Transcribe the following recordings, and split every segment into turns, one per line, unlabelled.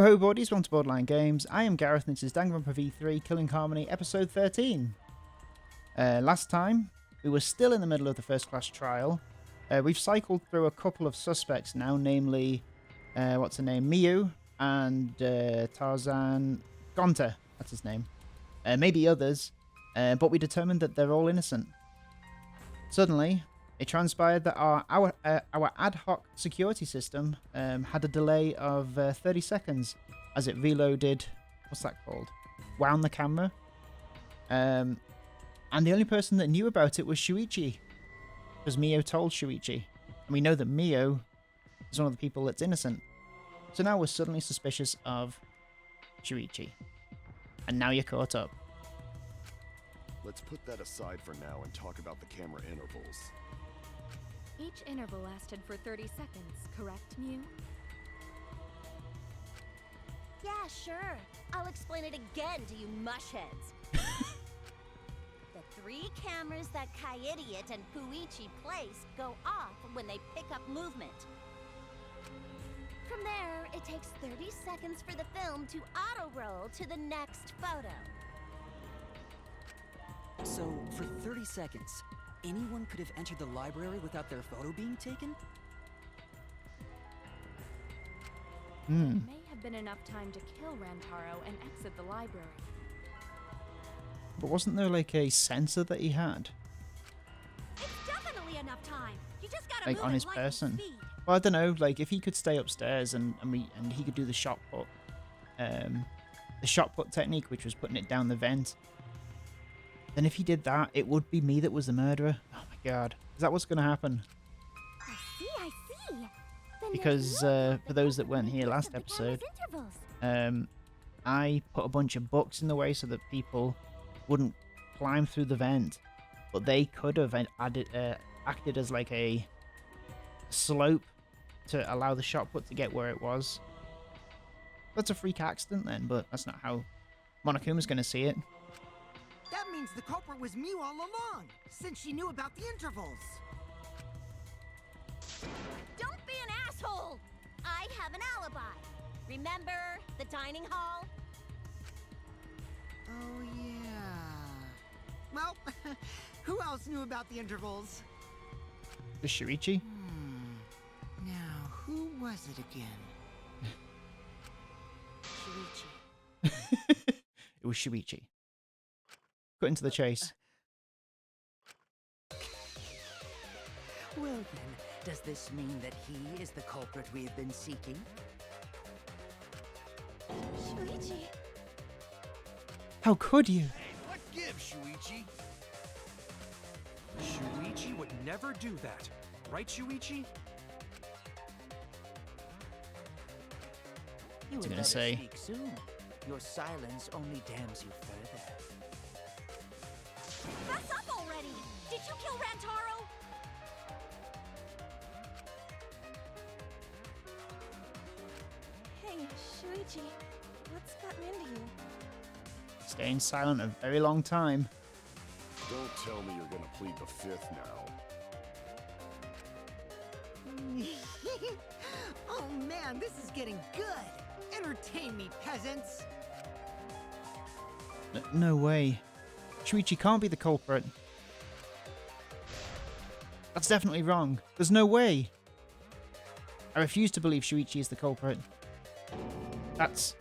Ho ho buddies, welcome to Borderline Games. I am Gareth and this is Danganronpa V3 Killing Harmony episode 13. Last time, we were still in the middle of the first class trial. We've cycled through a couple of suspects now, namely, what's her name, Miyu and Tarzan Gonta, that's his name. Maybe others, but we determined that they're all innocent. Suddenly, it transpired that our ad hoc security system had a delay of 30 seconds as it reloaded, what's that called? Wound the camera. And the only person that knew about it was Shuichi, because Mio told Shuichi. And we know that Mio is one of the people that's innocent. So now we're suddenly suspicious of Shuichi. And now you're caught up.
Let's put that aside for now and talk about the camera intervals.
Each interval lasted for 30 seconds, correct, Mew?
Yeah, sure. I'll explain it again to you mushheads. The three cameras that Kaiidiot and Fuichi place go off when they pick up movement. From there, it takes 30 seconds for the film to auto-roll to the next photo.
So, for 30 seconds, anyone could have entered the library without their photo being taken?
There may have been enough time to kill Rantaro and exit the library.
But wasn't there like a sensor that he had?
It's definitely enough time. You just gotta
Like
move
on
at
his
lightning
person?
speed.
Well, I don't know, like if he could stay upstairs and he could do the shot put, the shot put technique, which was putting it down the vent, then if he did that, it would be me that was the murderer. Oh my god. Is that what's going to happen?
I see. Then
Because
there's no
for those that
doubt
weren't
the
here
use
last
of the
episode,
camera's intervals.
I put a bunch of books in the way so that people wouldn't climb through the vent. But they could have acted as like a slope to allow the shot put to get where it was. That's a freak accident then, but that's not how Monokuma's going to see it.
That means the culprit was Mew all along, since she knew about the intervals.
Don't be an asshole! I have an alibi. Remember the dining hall?
Oh, yeah. Well, who else knew about the intervals?
The Shuichi?
Now, who was it again?
Shuichi.
It was Shuichi. Cut into the chase.
Well then, does this mean that he is the culprit we've been seeking?
Shuichi.
How could you?
Hey, what gives, Shuichi? Shuichi would never do that. Right, Shuichi?
You
What's he
would
gonna
better
say?
speak soon. Your silence only damns you further.
Fess up already! Did you kill Rantaro?
Hey, Shuichi, what's gotten into you?
Staying silent a very long time.
Don't tell me you're gonna plead the fifth now.
Oh man, this is getting good! Entertain me, peasants!
No way. Shuichi can't be the culprit. That's definitely wrong. There's no way. I refuse to believe Shuichi is the culprit. That's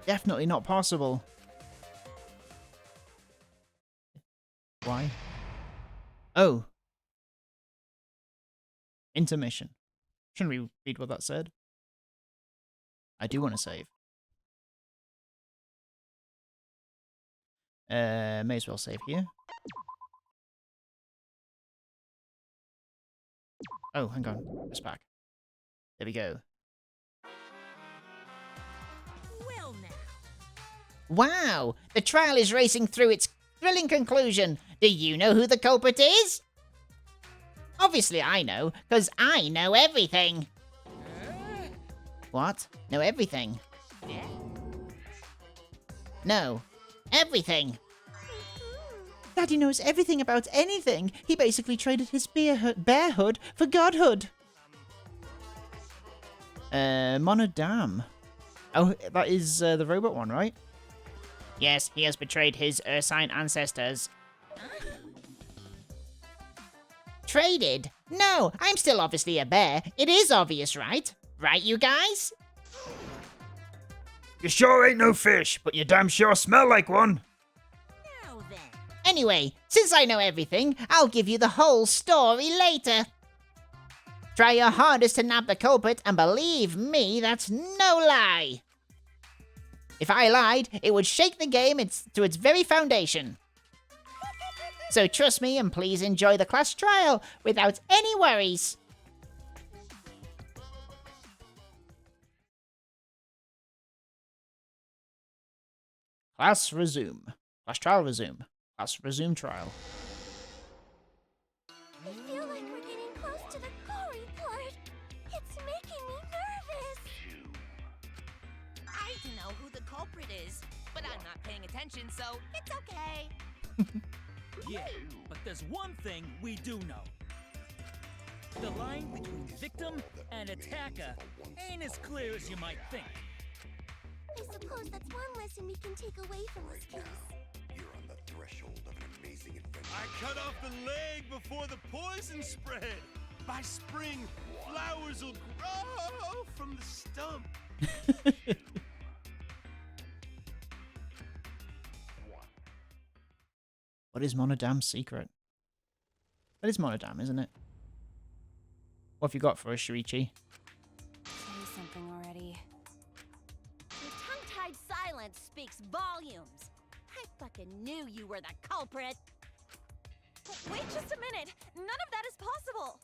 definitely not possible. Why? Oh. Intermission. Shouldn't we read what that said? I do want to save. May as well save here. Oh, hang on. It's back. There we go.
Well now.
Wow! The trial is racing through its thrilling conclusion. Do you know who the culprit is? Obviously I know, because I know everything. What? Know everything? No. Everything.
Daddy knows everything about anything. He basically traded his bearhood for godhood. Monodam. Oh, that is the robot one, right?
Yes, he has betrayed his Ursine ancestors. Traded? No, I'm still obviously a bear. It is obvious, right? Right, you guys?
You sure ain't no fish, but you damn sure smell like one.
Now then.
Anyway, since I know everything, I'll give you the whole story later. Try your hardest to nab the culprit, and believe me, that's no lie. If I lied, it would shake the game to its very foundation. So trust me and please enjoy the class trial without any worries.
Class resume. Class trial resume. Class resume trial.
I feel like we're getting close to the gory part. It's making me nervous.
I don't know who the culprit is, but I'm not paying attention, so it's okay.
Yeah, but there's one thing we do know. The line between victim and attacker ain't as clear as you might think.
I suppose that's one lesson we can take away from this case.
You're on the threshold of an amazing adventure.
I cut off the leg before the poison spread. By spring, flowers will grow from the stump.
What is Monodam's secret? That is Monodam, isn't it? What have you got for us, Shuichi?
Say something already.
Your tongue-tied silence speaks volumes. I fucking knew you were the culprit.
Wait just a minute! None of that is possible!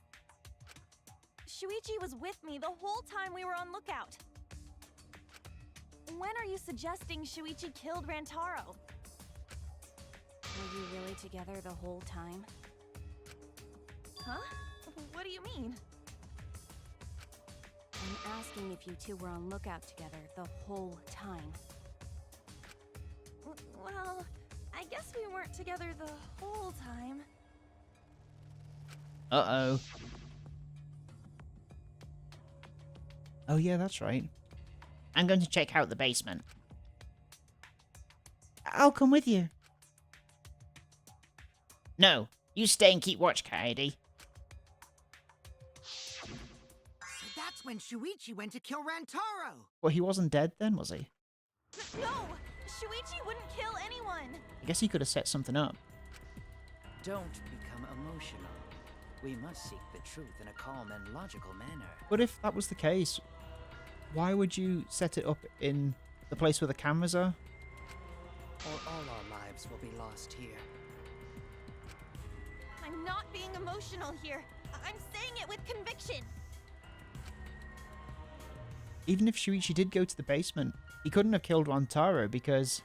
Shuichi was with me the whole time we were on lookout. When are you suggesting Shuichi killed Rantaro? Were you really together the whole time? Huh? What do you mean? I'm asking if you two were on lookout together the whole time. Well, I guess we weren't together the whole time.
Uh-oh. Oh yeah, that's right.
I'm going to check out the basement.
I'll come with you.
No, you stay and keep watch, Kaede.
So that's when Shuichi went to kill Rantaro.
Well, he wasn't dead then, was he?
No! Shuichi wouldn't kill anyone!
I guess he could have set something up.
Don't become emotional. We must seek the truth in a calm and logical manner.
But if that was the case, why would you set it up in the place where the cameras are?
Or all our lives will be lost here.
I'm not being emotional here. I'm saying it with conviction.
Even if Shuichi did go to the basement, he couldn't have killed Rantaro because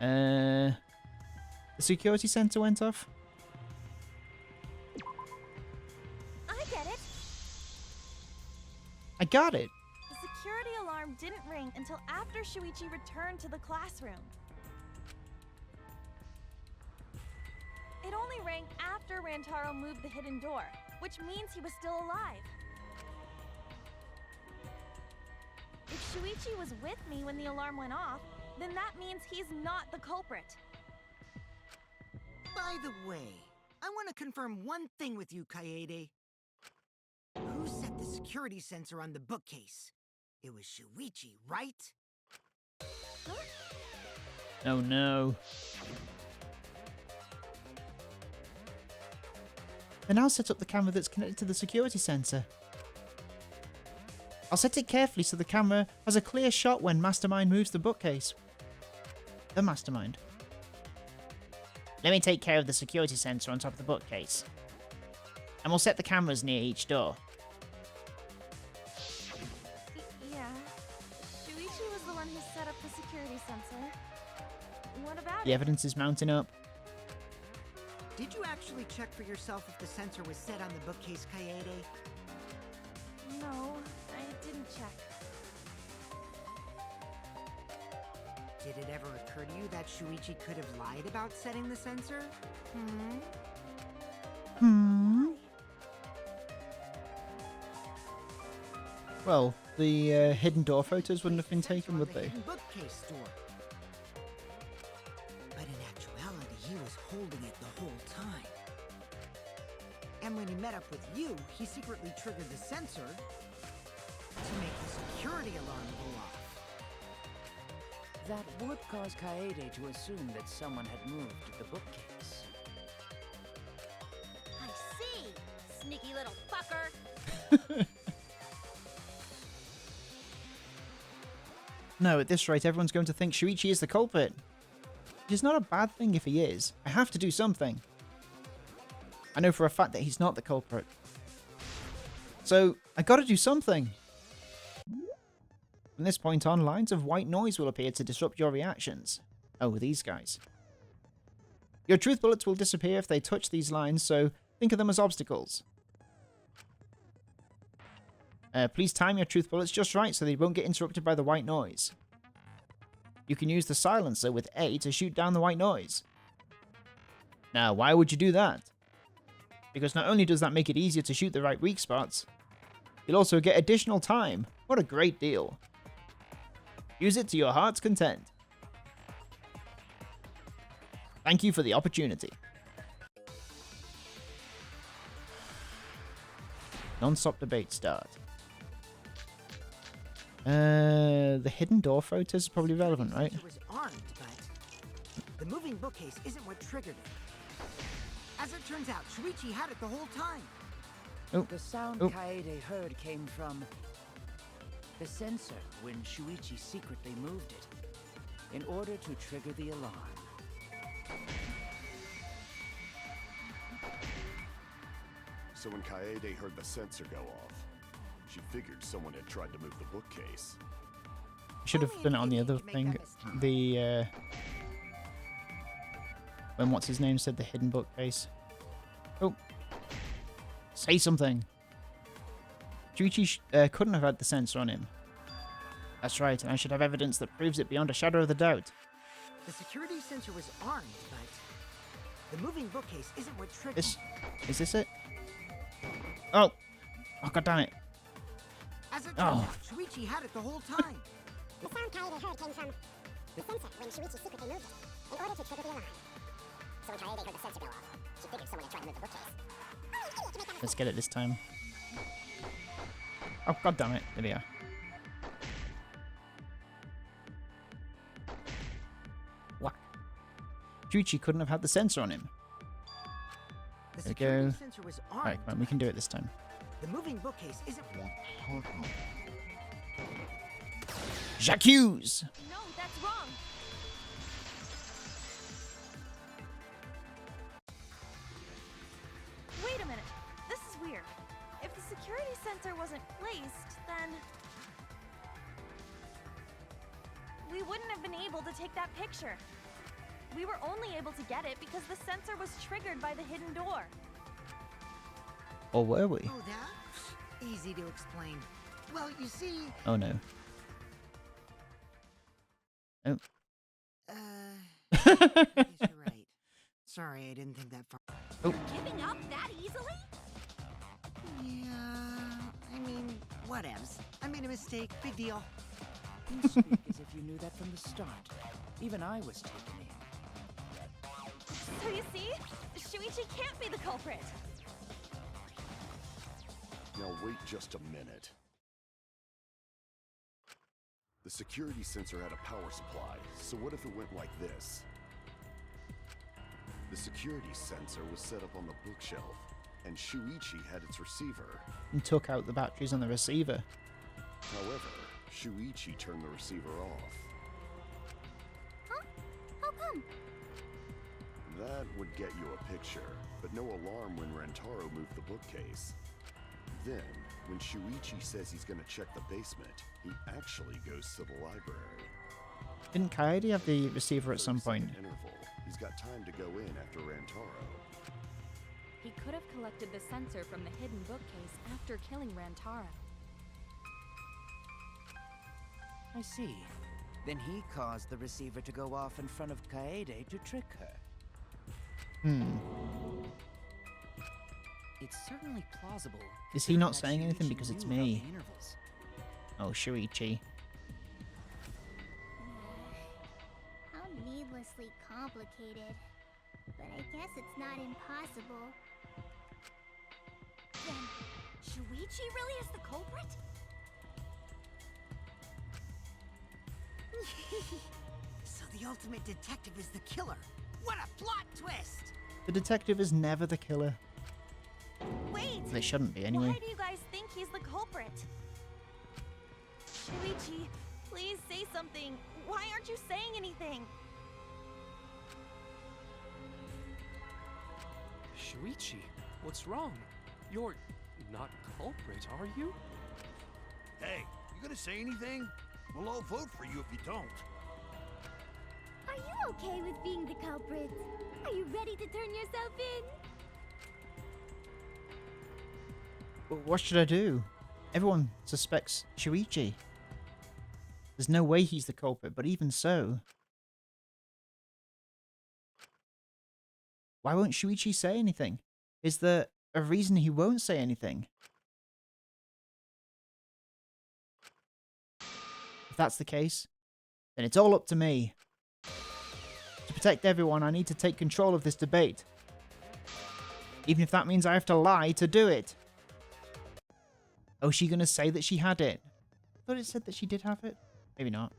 the security center went off.
I get it.
I got it.
The security alarm didn't ring until after Shuichi returned to the classroom. It only rang after Rantaro moved the hidden door, which means he was still alive. If Shuichi was with me when the alarm went off, then that means he's not the culprit.
By the way, I want to confirm one thing with you, Kaede. Who set the security sensor on the bookcase? It was Shuichi, right?
Huh?
Oh no. Then I'll set up the camera that's connected to the security sensor. I'll set it carefully so the camera has a clear shot when Mastermind moves the bookcase. The Mastermind.
Let me take care of the security sensor on top of the bookcase. And we'll set the cameras near each door.
Yeah. Shuichi was the one who set up the security sensor. What about
The
it?
evidence is mounting up.
Did you actually check for yourself if the sensor was set on the bookcase, Kaede?
No, I didn't check.
Did it ever occur to you that Shuichi could have lied about setting the sensor?
Well, the hidden door photos wouldn't have been taken, would they?
Hidden bookcase store. But in actuality, he was holding it the whole time. And when he met up with you, he secretly triggered the sensor to make the security alarm go off.
That would cause Kaede to assume that someone had moved the bookcase.
I see, sneaky little fucker.
No, at this rate, everyone's going to think Shuichi is the culprit. Which is not a bad thing if he is. I have to do something. I know for a fact that he's not the culprit. So, I gotta do something. From this point on, lines of white noise will appear to disrupt your reactions. Oh, these guys. Your truth bullets will disappear if they touch these lines, so think of them as obstacles. Please time your truth bullets just right so they won't get interrupted by the white noise. You can use the silencer with A to shoot down the white noise. Now, why would you do that? Because not only does that make it easier to shoot the right weak spots, you'll also get additional time. What a great deal. Use it to your heart's content. Thank you for the opportunity. Non-stop debate start. The hidden door photos is probably relevant, right?
He was armed, but the moving bookcase isn't what triggered it. As it turns out, Shuichi had it the whole time.
Oh.
The sound Kaede heard came from the sensor when Shuichi secretly moved it in order to trigger the alarm.
So when Kaede heard the sensor go off, she figured someone had tried to move the bookcase.
Should have done it on the other thing. The when what's his name said the hidden bookcase. Oh, say something. Shuichi couldn't have had the sensor on him. That's right, and I should have evidence that proves it beyond a shadow of a doubt.
The security sensor was armed, but the moving bookcase isn't what triggered.
Is this it? Oh, god damn it!
As it turns out, Shuichi had it the whole time.
The sound Kaede heard came from the sensor when Shuichi secretly moved it in order to trigger the alarm. So when Kaede heard the sensor go off, she figured someone had tried to move the bookcase.
Let's get it this time. Oh, god damn it. There we are. Whack. Shuichi couldn't have had the sensor on him.
The
There we
security
go.
sensor was armed.
Alright, come on, we can do it this time.
The moving bookcase isn't what.
J'accuse!
No, that's wrong. Wait a minute. This is weird. If the security sensor wasn't placed, then we wouldn't have been able to take that picture. We were only able to get it because the sensor was triggered by the hidden door.
Or were we?
Oh, that? Easy to explain. Well, you see...
Oh no. Oh.
Yes, you're right. Sorry, I didn't think that far.
Oh.
Giving up that easily?
Yeah, I mean, whatevs. I made a mistake. Big deal.
You speak as if you knew that from the start. Even I was taken in.
So you see, Shuichi can't be the culprit.
Now wait just a minute. The security sensor had a power supply, so what if it went like this? The security sensor was set up on the bookshelf, and Shuichi had its receiver.
And took out the batteries on the receiver.
However, Shuichi turned the receiver off.
Huh? How come?
That would get you a picture, but no alarm when Rantaro moved the bookcase. Then, when Shuichi says he's gonna check the basement, he actually goes to the library.
Didn't Kaede have the receiver at some point?
Interval. He's got time to go in after Rantaro.
He could have collected the sensor from the hidden bookcase after killing Rantaro.
I see. Then he caused the receiver to go off in front of Kaede to trick her.
It's certainly plausible.
Is he not
that
saying anything
Shuichi
because it's
knew about
me?
the intervals.
Oh, Shuichi.
How needlessly complicated. But I guess it's not impossible.
Then, Shuichi really is the culprit?
So the ultimate detective is the killer. What a plot twist!
The detective is never the killer.
Wait!
They shouldn't be, anyway.
Why do you guys think he's the culprit? Shuichi, please say something. Why aren't you saying anything?
Shuichi, what's wrong? You're not culprit, are you?
Hey, you gonna say anything? We'll all vote for you if you don't.
Are you okay with being the culprit? Are you ready to turn yourself in?
What should I do? Everyone suspects Shuichi. There's no way he's the culprit, but even so... Why won't Shuichi say anything? Is there a reason he won't say anything? If that's the case, then it's all up to me. To protect everyone, I need to take control of this debate. Even if that means I have to lie to do it. Oh, is she gonna say that she had it? I thought it said that she did have it. Maybe not.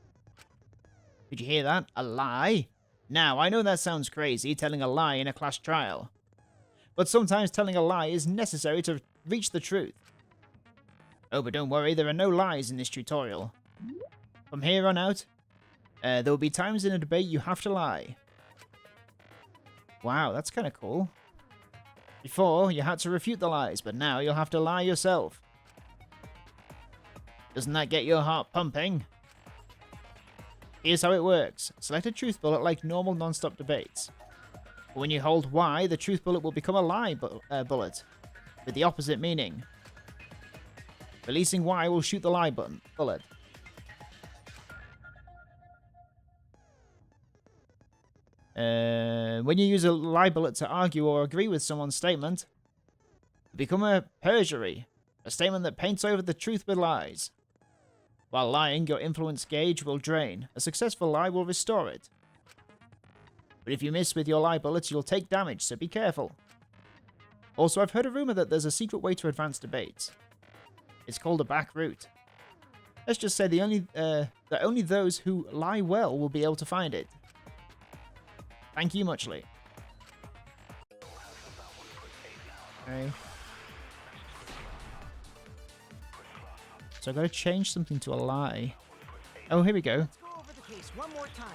Did you hear that? A lie? Now, I know that sounds crazy, telling a lie in a class trial. But sometimes telling a lie is necessary to reach the truth. Oh, but don't worry, there are no lies in this tutorial. From here on out, there will be times in a debate you have to lie. Wow, that's kind of cool. Before, you had to refute the lies, but now you'll have to lie yourself. Doesn't that get your heart pumping? Here's how it works. Select a truth bullet like normal non-stop debates. But when you hold Y, the truth bullet will become a lie bullet, with the opposite meaning. Releasing Y will shoot the lie bullet. When you use a lie bullet to argue or agree with someone's statement, it become a perjury, a statement that paints over the truth with lies. While lying, your influence gauge will drain. A successful lie will restore it. But if you miss with your lie bullets, you'll take damage, so be careful. Also, I've heard a rumor that there's a secret way to advance debates. It's called a back route. Let's just say that only those who lie well will be able to find it. Thank you muchly. Okay. So I've got to change something to a lie. Oh, here we go.
Let's go over the case one more time.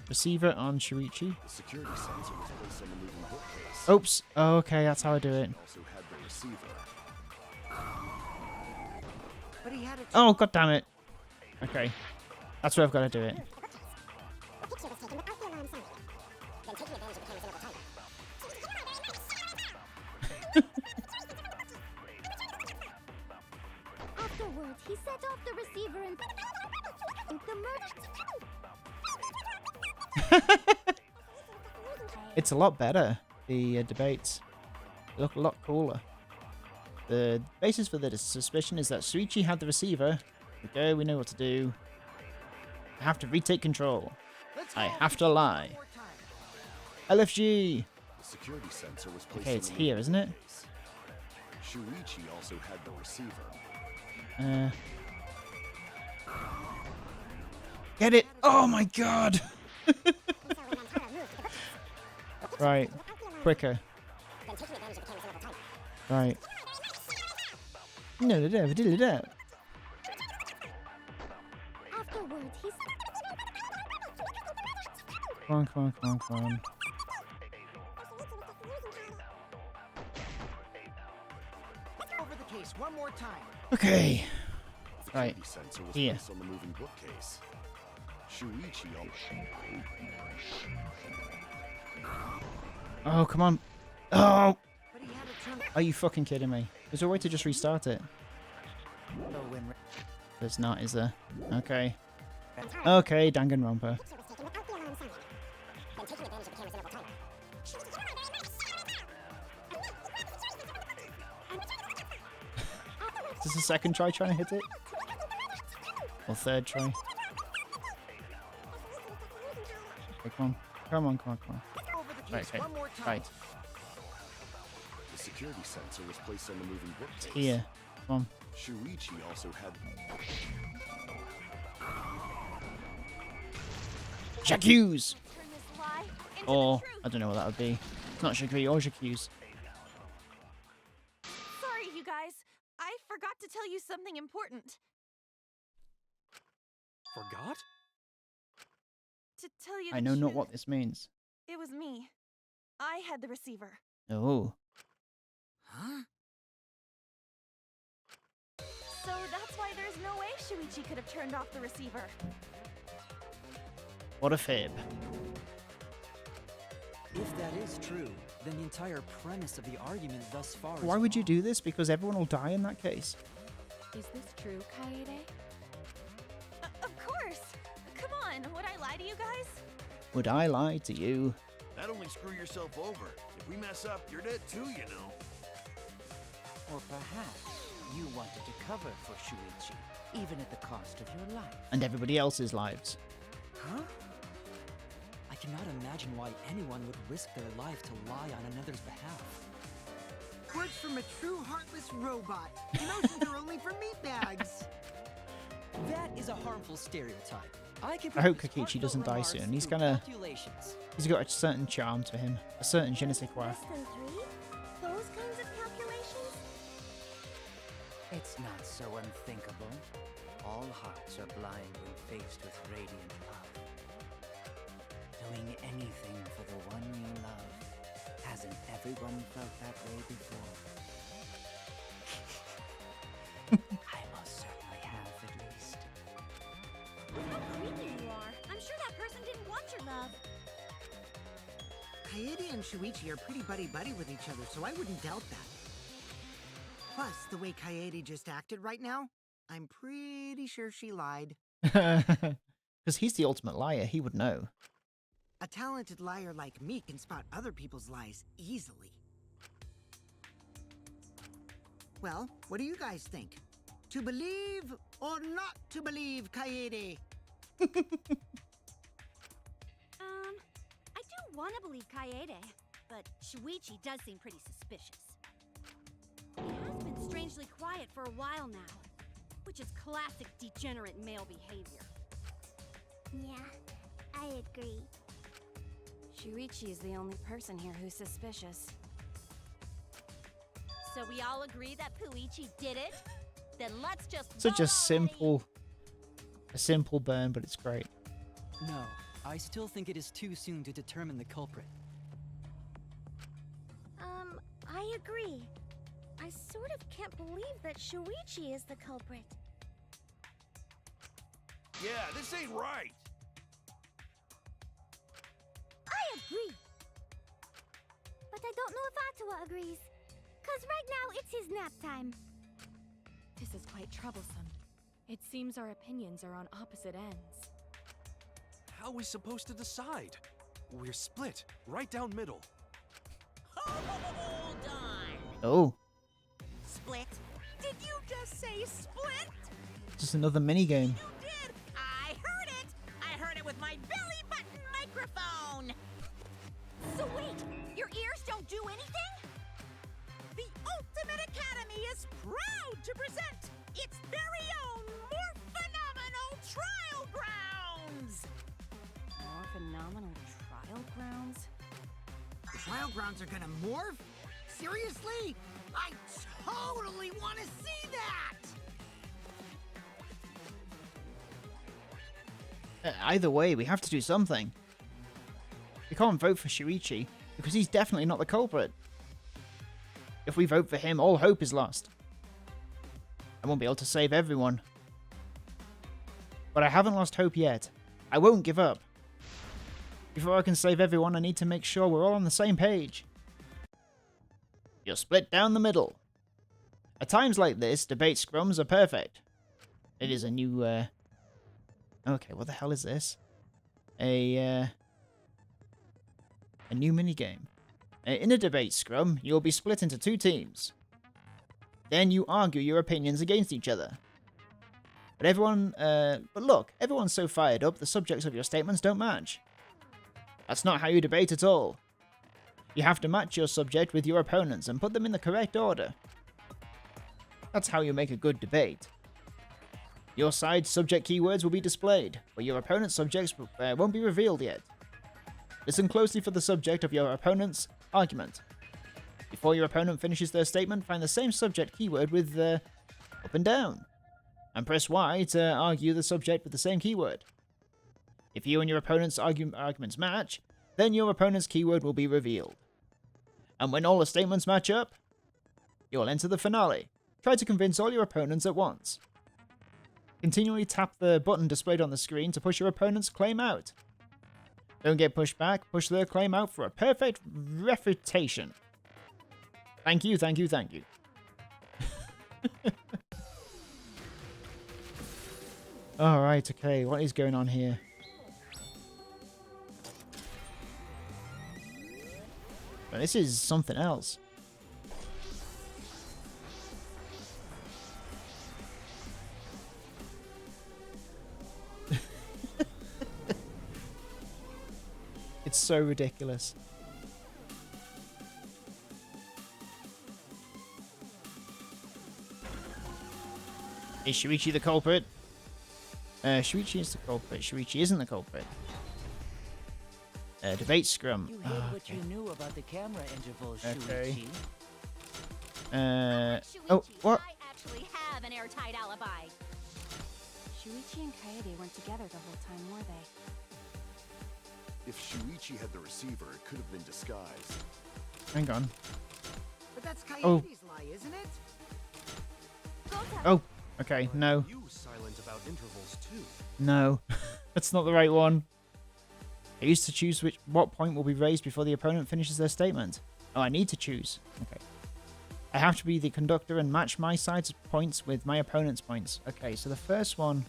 Receiver on Shuichi.
The security sensor was placed on the moving bookcase.
Oops. Oh, okay, that's how I do it.
Also had the receiver.
But he had it.
Oh, god damn it. Okay. That's where I've got to do it.
The picture was taken without the alarm sounding. Then taking advantage of the camera's interval timer. Afterwards, he set off the receiver and the
It's a lot better. The debates look a lot cooler. The basis for the suspicion is that Shuichi had the receiver. Okay, we know what to do. I have to retake control. I have to lie. LFG!
The security sensor was placed
Okay,
on
it's
the
here,
moving
isn't it?
bookcase. Shuichi also had the receiver.
Get it! Oh my god! Right. Quicker. Right. No, no, no, no, no.
Afterwards, he
Come on, come on, come on, come on.
Over the case one more time.
Okay.
The
Right.
security sensor was
Here.
placed on the moving bookcase. Shuichi
Oh, come on. Oh!
But he had a turn.
Are you fucking kidding me? Is there a way to just restart it?
So when
There's not, is there? Okay. Okay, Danganronpa. Is this the second try trying to hit it? Or third try. Okay, come on. Come on, come on, come on. Right, okay. Right.
The security sensor was placed on the moving
It's
bookcase.
here. Come on.
Shuichi also had...
J'accuse!
Turn this lie into
Or,
the truth.
I don't know what that would be. It's not Shagri or J'accuse.
Sorry, you guys. I forgot to tell you something important.
Forgot?
To tell you
I
the
know not
truth,
what this means.
it was me. I had the receiver.
Oh.
Huh?
So that's why there's no way Shuichi could have turned off the receiver.
What a fib.
If that is true, then the entire premise of the argument thus far is
Why would you
wrong.
do this? Because everyone will die in that case.
Is this true, Kaede? Of course! Come on, would I lie to you guys?
Would I lie to you?
That only screw yourself over. If we mess up, you're dead too, you know.
Or perhaps you wanted to cover for Shuichi, even at the cost of your life.
And everybody else's lives.
Huh? I cannot imagine why anyone would risk their life to lie on another's behalf.
Words from a true heartless robot. Emotions are only for meatbags.
That is a harmful stereotype.
I hope
produce
Kokichi doesn't die
heartfelt
soon.
remarks
He's
through
gonna...
calculations.
He's got a certain charm to him. A certain je ne sais quoi.
Less than 3? Those kinds of calculations?
It's not so unthinkable. All hearts are blind when faced with radiant love. Doing anything for the one you love. Hasn't everyone felt that way before? I most certainly have, at least.
How creepy you are. I'm sure that person didn't want your love.
Kaede and Shuichi are pretty buddy-buddy with each other, so I wouldn't doubt that. Plus, the way Kaede just acted right now, I'm pretty sure she lied.
Because he's the ultimate liar. He would know.
A talented liar like me can spot other people's lies easily. Well, what do you guys think? To believe or not to believe, Kaede?
I do want to believe Kaede, but Shuichi does seem pretty suspicious. He has been strangely quiet for a while now, which is classic degenerate male behavior.
Yeah, I agree.
Shuichi is the only person here who's suspicious.
So we all agree that Puichi did it? Then let's just
Such
vote
a simple burn, but it's great.
No, I still think it is too soon to determine the culprit.
I agree. I sort of can't believe that Shuichi is the culprit.
Yeah, this ain't right.
I agree. But I don't know if Atua agrees. 'Cause right now it's his nap time.
This is quite troublesome. It seems our opinions are on opposite ends.
How are we supposed to decide? We're split, right down middle.
Hold on.
Oh,
Split? Did you just say split?
just another mini game.
You did! I heard it! I heard it with my belly button microphone!
So wait, your ears don't do anything?
The Ultimate Academy is proud to present its very own more phenomenal trial grounds!
More phenomenal trial grounds?
The trial grounds are gonna morph? Seriously? I totally want to see that!
Either way, we have to do something. We can't vote for Shuichi, because he's definitely not the culprit. If we vote for him, all hope is lost. I won't be able to save everyone. But I haven't lost hope yet. I won't give up. Before I can save everyone, I need to make sure we're all on the same page. You're split down the middle. At times like this, debate scrums are perfect. It is a new, Okay, what the hell is this? A new minigame. In a debate scrum, you'll be split into 2 teams. Then you argue your opinions against each other. But look, everyone's so fired up, the subjects of your statements don't match. That's not how you debate at all. You have to match your subject with your opponents and put them in the correct order. That's how you make a good debate. Your side's subject keywords will be displayed, but your opponent's subjects won't be revealed yet. Listen closely for the subject of your opponent's argument. Before your opponent finishes their statement, find the same subject keyword with up and down, and press Y to argue the subject with the same keyword. If you and your opponent's arguments match, then your opponent's keyword will be revealed. And when all the statements match up, you'll enter the finale. Try to convince all your opponents at once. Continually tap the button displayed on the screen to push your opponent's claim out. Don't get pushed back, push their claim out for a perfect refutation. Thank you, thank you, thank you. Alright, okay, what is going on here? But this is something else. It's so ridiculous. Is Shuichi the culprit? Shuichi is the culprit. Shuichi isn't the culprit. Debate scrum.
You hid what you knew about the camera intervals,
Okay.
Shuichi.
Oh, what?
I actually have an airtight alibi.
Shuichi and Kaede weren't together the whole time, were they?
If Shuichi had the receiver, it could have been disguised.
Hang on.
But that's Kaede's
Oh.
lie, isn't it?
Oh, okay, no.
You silent about intervals too.
No. That's not the right one. I used to choose what point will be raised before the opponent finishes their statement. Oh, I need to choose. Okay. I have to be the conductor and match my side's points with my opponent's points. Okay, so the first one...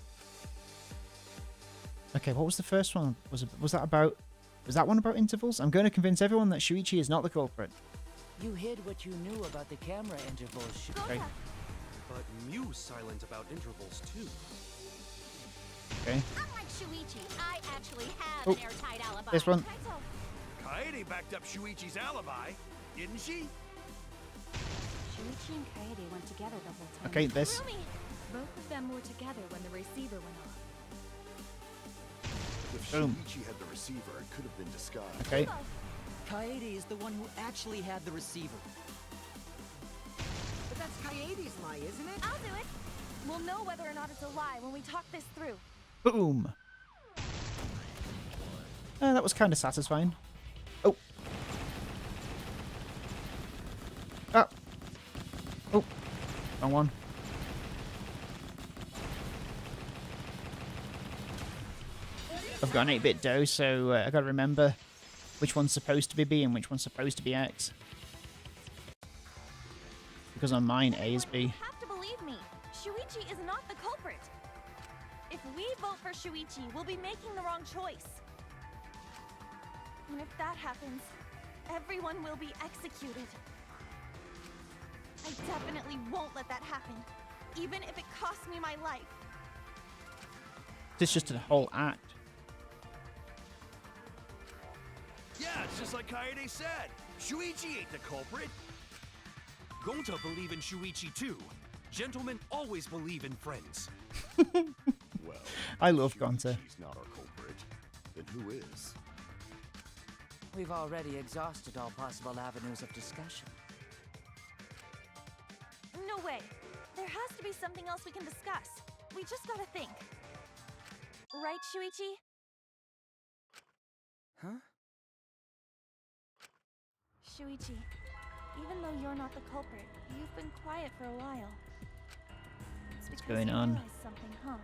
Okay, what was the first one? Was that about... Was that one about intervals? I'm going to convince everyone that Shuichi is not the culprit.
You hid what you knew about the camera intervals, Shuichi.
Okay.
But Mew silent about intervals too.
Okay.
Unlike Shuichi, I actually have
Oh,
an airtight alibi.
this one.
Kaede backed up Shuichi's alibi, didn't she?
Shuichi and Kaede weren't together the whole time.
Okay, this.
Both of them were together when the receiver went off.
If
Boom.
Shuichi had the receiver, it could have been disguised.
Okay.
Kaede is the one who actually had the receiver.
But that's Kaede's lie, isn't it?
I'll do it. We'll know whether or not it's a lie when we talk this through.
Boom. That was kind of satisfying. Oh. Ah. Oh. Wrong one. I've got an 8-bit dough, so I gotta remember which one's supposed to be B and which one's supposed to be X. Because on mine, A is B.
You have to believe me. Shuichi is not the culprit. If we vote for Shuichi, we'll be making the wrong choice. And if that happens, everyone will be executed. I definitely won't let that happen, even if it costs me my life.
It's just a whole act.
Yeah, it's just like Kaede said. Shuichi ain't the culprit. Gonta believe in Shuichi too. Gentlemen always believe in friends.
Well,
I love Gonta.
Shuichi's not our culprit. Then who is?
We've already exhausted all possible avenues of discussion.
No way. There has to be something else we can discuss. We just gotta think. Right, Shuichi?
Huh?
Shuichi, even though you're not the culprit, you've been quiet for a while. It's because
going
you
on?
realized something, huh?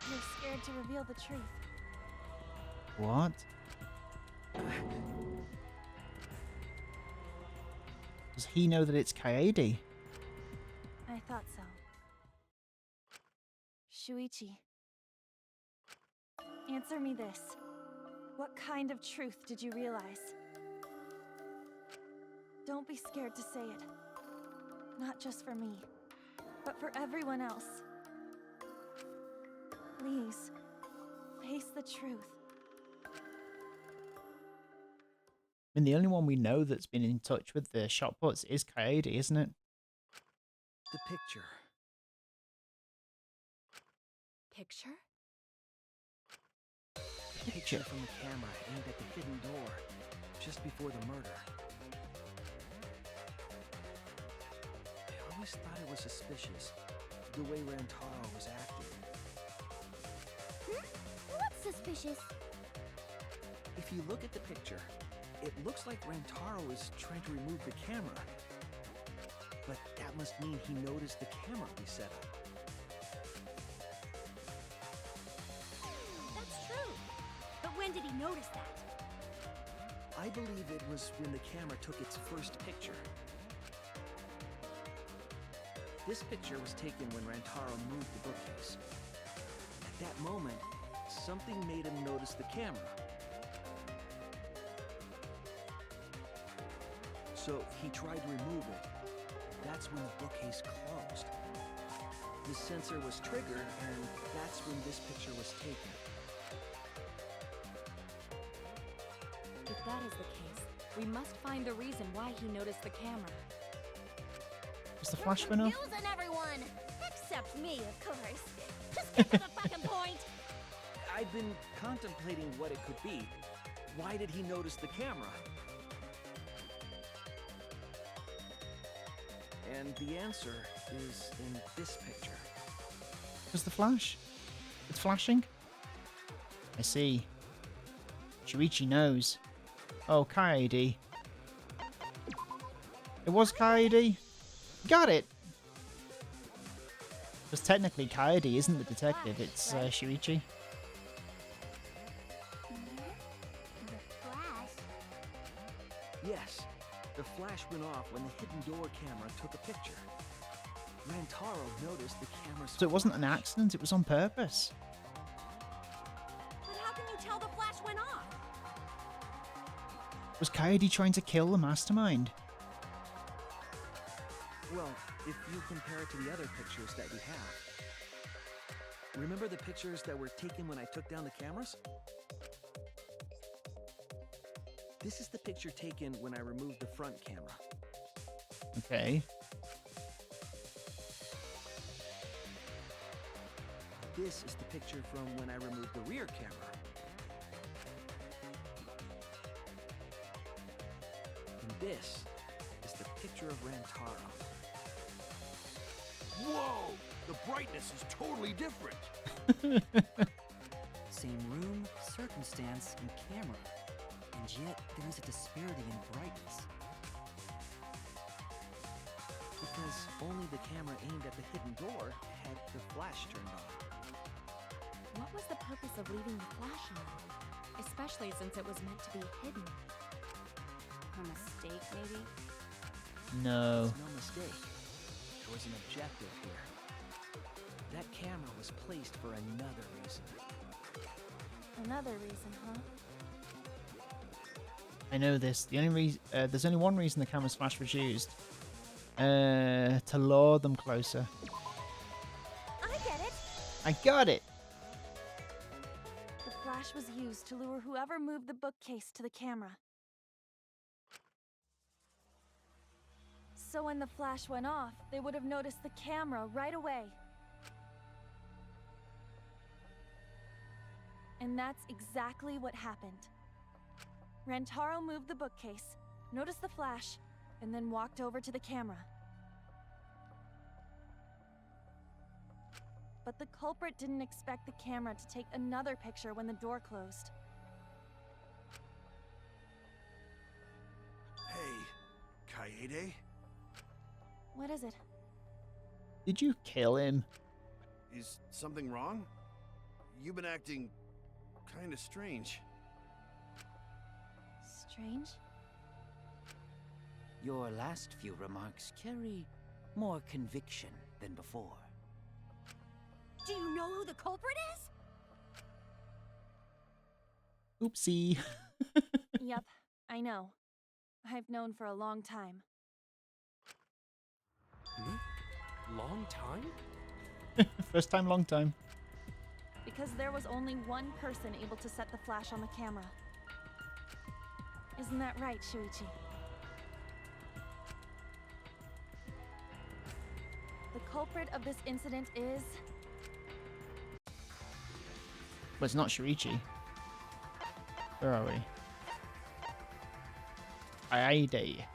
You're scared to reveal the truth.
What? Does he know that it's Kaede?
I thought so. Shuichi, answer me this. What kind of truth did you realize? Don't be scared to say it. Not just for me, but for everyone else. Please, face the truth.
I mean, the only one we know that's been in touch with the shot puts is Coyote, isn't it?
The picture.
Picture?
The picture from the camera aimed at the hidden door just before the murder. I always thought it was suspicious, the way Rantaro was acting.
What's suspicious?
If you look at the picture, it looks like Rantaro is trying to remove the camera. But that must mean he noticed the camera we set up.
That's true. But when did he notice that?
I believe it was when the camera took its first picture. This picture was taken when Rantaro moved the bookcase. At that moment, something made him notice the camera. So he tried to remove it. That's when the bookcase closed. The sensor was triggered, and that's when this picture was taken.
If that is the case, we must find the reason why he noticed the camera.
Was the flash went off?
Confusing everyone! Except me, of course. Just get to the fucking point!
I've been contemplating what it could be. Why did he notice the camera? And the answer is in this picture.
Was the flash? It's flashing? I see. Shuichi knows. Oh, Kaede. It was Kaede. Got it! Because technically Kaede isn't the detective, it's Shuichi.
The flash?
Yes, the flash went off when the hidden door camera took a picture. Rantaro noticed the camera's
So it wasn't an accident, it was on purpose.
But how can you tell the flash went off?
Was Kaede trying to kill the mastermind?
Well, if you compare it to the other pictures that we have. Remember the pictures that were taken when I took down the cameras? This is the picture taken when I removed the front camera.
Okay.
This is the picture from when I removed the rear camera. And this is the picture of Rantaro.
Whoa! The brightness is totally different.
Same room, circumstance, and camera. And yet, there is a disparity in brightness. Because only the camera aimed at the hidden door had the flash turned on.
What was the purpose of leaving the flash on? Especially since it was meant to be hidden. A mistake, maybe?
No.
It's no mistake. There was an objective here. That camera was placed for another reason.
Another reason, huh?
I know this. The only reason there's only one reason the camera's flash was used. To lure them closer.
I get it!
I got it!
The flash was used to lure whoever moved the bookcase to the camera. So when the flash went off, they would have noticed the camera right away. And that's exactly what happened. Rantaro moved the bookcase, noticed the flash, and then walked over to the camera. But the culprit didn't expect the camera to take another picture when the door closed.
Hey, Kaede?
What is it?
Did you kill him?
Is something wrong? You've been acting kind of strange.
Strange?
Your last few remarks carry more conviction than before.
Do you know who the culprit is?
Oopsie.
Yep, I know. I've known for a long time.
Long time?
First time, long time.
because there was only one person able to set the flash on the camera. Isn't that right, Shuichi? The culprit of this incident is...
But it's not Shuichi. Where are we? Kaede.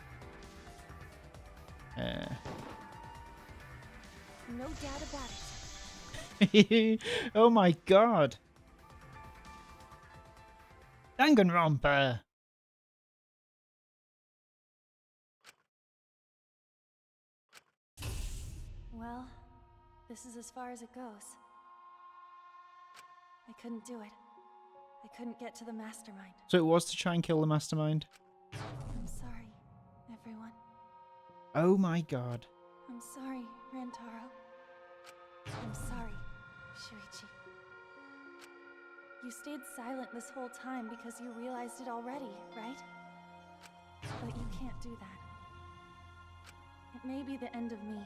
No doubt about it.
Oh my god. Danganronpa.
Well, this is as far as it goes. I couldn't do it. I couldn't get to the mastermind.
So it was to try and kill the mastermind?
I'm sorry, everyone.
Oh my god.
I'm sorry, Rantaro. I'm sorry, Shuichi. You stayed silent this whole time because you realized it already, right? But you can't do that. It may be the end of me,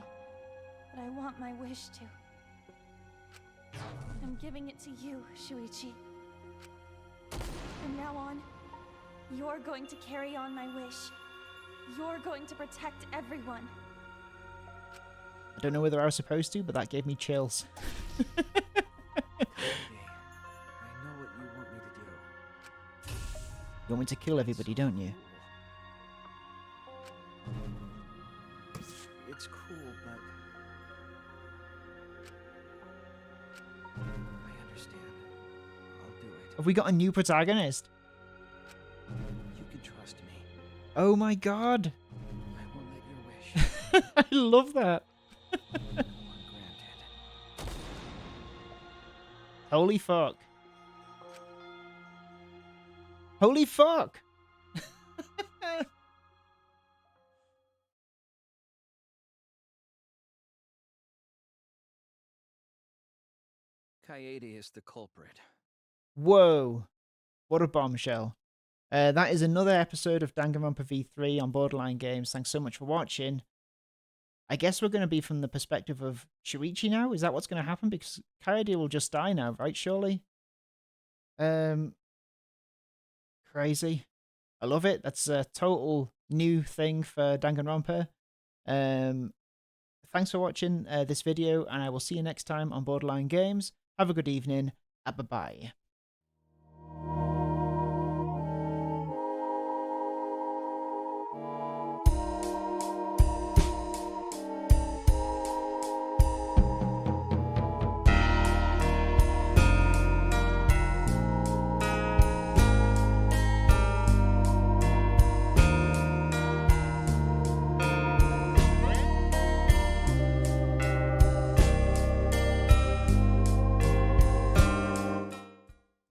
but I want my wish to. I'm giving it to you, Shuichi. From now on, you're going to carry on my wish. You're going to protect everyone.
I don't know whether I was supposed to, but that gave me chills.
Okay. I know what you want me to do.
You want me to kill everybody, don't you?
It's cool, but... I understand. I'll do it.
Have we got a new protagonist?
You can trust me.
Oh my god.
I won't let your wish
I love that.
go ungranted.
Holy fuck. Holy fuck.
Kaede is the culprit.
Whoa. What a bombshell. That is another episode of Danganronpa V3 on Borderline Games. Thanks so much for watching. I guess we're going to be from the perspective of Shuichi now. Is that what's going to happen? Because Kaede will just die now, right? Surely? Crazy. I love it. That's a total new thing for Danganronpa. Thanks for watching this video, and I will see you next time on Borderline Games. Have a good evening. Bye-bye.